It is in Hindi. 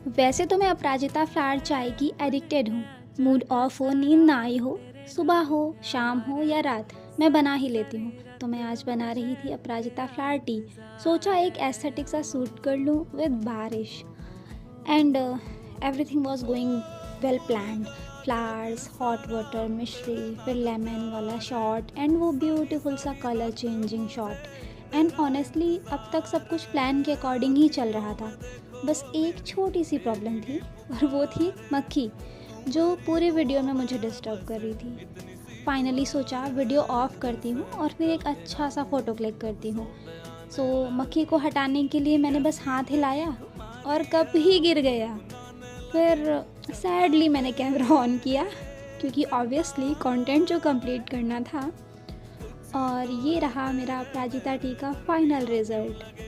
वैसे तो मैं अपराजिता फ्लावर चाय की एडिक्टेड हूँ। मूड ऑफ हो, नींद ना आई हो, सुबह हो, शाम हो या रात, मैं बना ही लेती हूँ। तो मैं आज बना रही थी अपराजिता फ्लावर टी। सोचा एक एस्थेटिक सा सूट कर लूँ विद बारिश। And everything was going well planned. Flowers, hot water, मिश्री, फिर लेमन वाला शॉट एंड वो ब्यूटीफुल सा colour changing shot. And honestly अब तक सब कुछ प्लान के अकॉर्डिंग ही चल रहा था। बस एक छोटी सी प्रॉब्लम थी और वो थी मक्खी, जो पूरे वीडियो में मुझे डिस्टर्ब कर रही थी। फाइनली सोचा वीडियो ऑफ करती हूँ और फिर एक अच्छा सा फ़ोटो क्लिक करती हूँ। मक्खी को हटाने के लिए मैंने बस हाथ हिलाया और कप ही गिर गया। फिर सैडली मैंने कैमरा ऑन किया, क्योंकि ऑब्वियसली कंटेंट जो कंप्लीट करना था। और ये रहा मेरा अपराजिता टी का फाइनल रिज़ल्ट।